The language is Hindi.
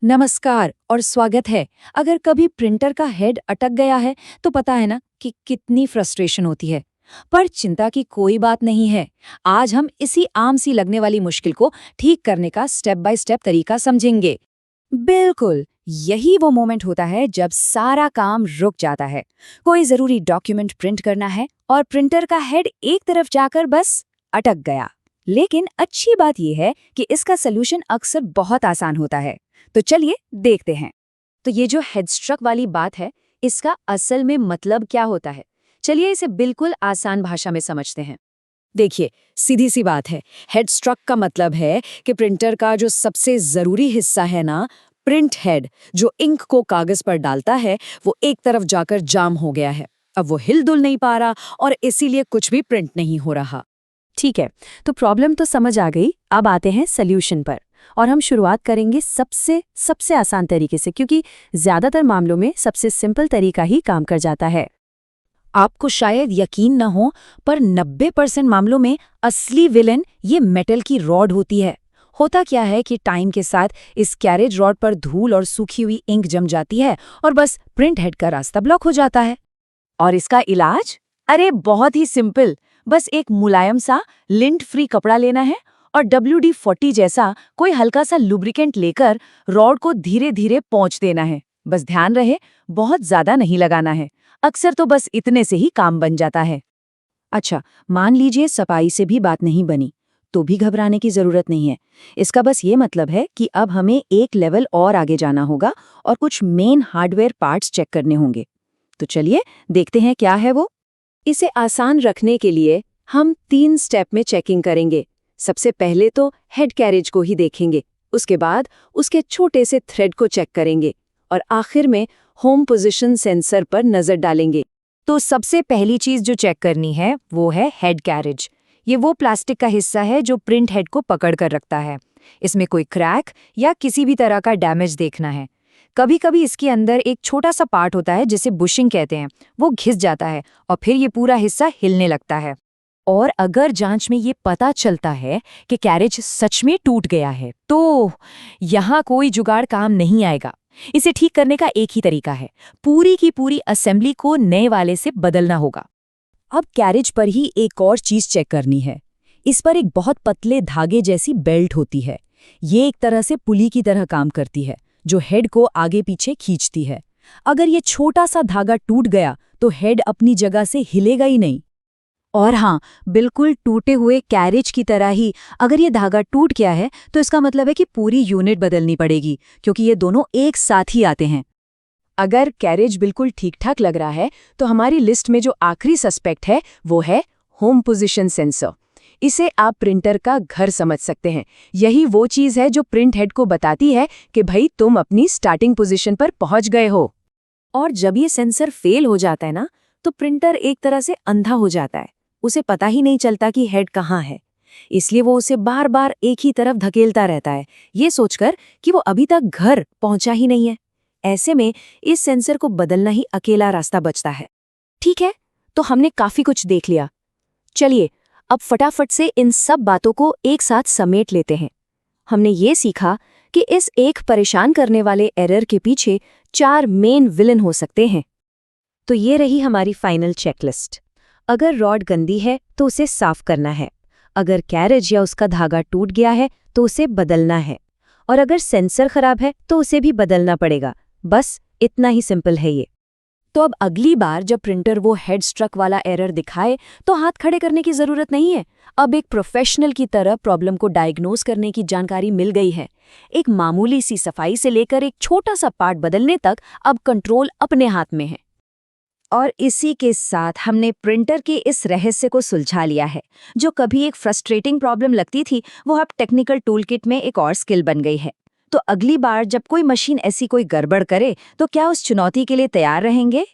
नमस्कार और स्वागत है। अगर कभी प्रिंटर का हेड अटक गया है तो पता है ना कि कितनी फ्रस्ट्रेशन होती है। पर चिंता की कोई बात नहीं है। आज हम इसी आम सी लगने वाली मुश्किल को ठीक करने का स्टेप बाय स्टेप तरीका समझेंगे। बिल्कुल, यही वो मोमेंट होता है जब सारा काम रुक जाता है। कोई जरूरी डॉक्यूमेंट प्रिंट करना है और प्रिंटर का हेड एक तरफ जाकर बस अटक गया। लेकिन अच्छी बात यह है कि इसका सलूशन अक्सर बहुत आसान होता है। तो चलिए देखते हैं। तो ये जो हेडस्ट्रक वाली बात है, इसका असल में मतलब क्या होता है? चलिए इसे बिल्कुल आसान भाषा में समझते हैं। देखिए, सीधी सी बात है। हेडस्ट्रक का मतलब है कि प्रिंटर का जो सबसे जरूरी हिस्सा है ना, प्रिंट हेड, जो इंक को कागज पर डालता है, वो एक तरफ जाकर जाम हो गया है। अब वो हिल-डुल नहीं पा रहा और इसीलिए कुछ भी प्रिंट नहीं हो रहा। ठीक है, तो प्रॉब्लम तो समझ आ गई। अब आते हैं सॉल्यूशन पर। और हम शुरुआत करेंगे सबसे आसान तरीके से, क्योंकि ज्यादातर मामलों में सबसे सिंपल तरीका ही काम कर जाता है। आपको शायद यकीन न हो, पर 90% मामलों में असली विलेन ये मेटल की रॉड होती है। होता क्या है कि टाइम के साथ इस कैरेज रॉड पर धूल और सूखी हुई इंक जम जाती है और बस प्रिंट हेड का रास्ता ब्लॉक हो जाता है। और इसका इलाज? अरे बहुत ही सिंपल। बस एक मुलायम सा लिंट फ्री कपड़ा लेना है और WD-40 जैसा कोई हल्का सा लुब्रिकेंट लेकर रॉड को धीरे धीरे पोंछ देना है। बस ध्यान रहे, बहुत ज्यादा नहीं लगाना है। अक्सर तो बस इतने से ही काम बन जाता है। अच्छा, मान लीजिए सफाई से भी बात नहीं बनी, तो भी घबराने की जरूरत नहीं है। इसका बस ये मतलब है कि अब हमें एक लेवल और आगे जाना होगा और कुछ मेन हार्डवेयर पार्ट्स चेक करने होंगे। तो चलिए देखते हैं क्या है वो। इसे आसान रखने के लिए हम 3 स्टेप में चेकिंग करेंगे। सबसे पहले तो हेड कैरेज को ही देखेंगे, उसके बाद उसके छोटे से थ्रेड को चेक करेंगे और आखिर में होम पोजीशन सेंसर पर नजर डालेंगे। तो सबसे पहली चीज जो चेक करनी है वो है हेड कैरेज। ये वो प्लास्टिक का हिस्सा है जो प्रिंट हेड को पकड़ कर रखता है। इसमें कोई क्रैक या किसी भी तरह का डैमेज देखना है। कभी कभी इसके अंदर एक छोटा सा पार्ट होता है जिसे बुशिंग कहते हैं, वो घिस जाता है और फिर ये पूरा हिस्सा हिलने लगता है। और अगर जांच में ये पता चलता है कि कैरेज सच में टूट गया है, तो यहाँ कोई जुगाड़ काम नहीं आएगा। इसे ठीक करने का एक ही तरीका है, पूरी की पूरी असेंबली को नए वाले से बदलना होगा। अब कैरेज पर ही एक और चीज चेक करनी है। इस पर एक बहुत पतले धागे जैसी बेल्ट होती है। ये एक तरह से पुली की तरह काम करती है, जो हेड को आगे पीछे खींचती है। अगर ये छोटा सा धागा टूट गया तो हेड अपनी जगह से हिलेगा ही नहीं। और हाँ, बिल्कुल टूटे हुए कैरेज की तरह ही अगर ये धागा टूट गया है तो इसका मतलब है कि पूरी यूनिट बदलनी पड़ेगी, क्योंकि ये दोनों एक साथ ही आते हैं। अगर कैरेज बिल्कुल ठीक ठाक लग रहा है तो हमारी लिस्ट में जो आखिरी सस्पेक्ट है वो है होम पोजीशन सेंसर। इसे आप प्रिंटर का घर समझ सकते हैं। यही वो चीज़ है जो प्रिंट हेड को बताती है कि भाई तुम अपनी स्टार्टिंग पोजीशन पर पहुंच गए हो। और जब ये सेंसर फेल हो जाता है ना, तो प्रिंटर एक तरह से अंधा हो जाता है। उसे पता ही नहीं चलता कि हेड कहाँ है। इसलिए वो उसे बार बार एक ही तरफ धकेलता रहता है, ये सोचकर कि वो अभी तक घर पहुंचा ही नहीं है। ऐसे में इस सेंसर को बदलना ही अकेला रास्ता बचता है। ठीक है, तो हमने काफी कुछ देख लिया। चलिए अब फटाफट से इन सब बातों को एक साथ समेट लेते हैं। हमने ये सीखा कि इस एक परेशान करने वाले एरर के पीछे 4 मेन विलन हो सकते हैं। तो ये रही हमारी फाइनल चेकलिस्ट। अगर रॉड गंदी है तो उसे साफ करना है, अगर कैरेज या उसका धागा टूट गया है तो उसे बदलना है, और अगर सेंसर खराब है तो उसे भी बदलना पड़ेगा। बस इतना ही सिंपल है ये। तो अब अगली बार जब प्रिंटर वो हेड स्ट्रक वाला एरर दिखाए तो हाथ खड़े करने की जरूरत नहीं है। अब एक प्रोफेशनल की तरह प्रॉब्लम को डायग्नोज करने की जानकारी मिल गई है। एक मामूली सी सफाई से लेकर एक छोटा सा पार्ट बदलने तक अब कंट्रोल अपने हाथ में है। और इसी के साथ हमने प्रिंटर के इस रहस्य को सुलझा लिया है। जो कभी एक फ्रस्ट्रेटिंग प्रॉब्लम लगती थी, वो अब टेक्निकल टूलकिट में एक और स्किल बन गई है। तो अगली बार जब कोई मशीन ऐसी कोई गड़बड़ करे तो क्या उस चुनौती के लिए तैयार रहेंगे?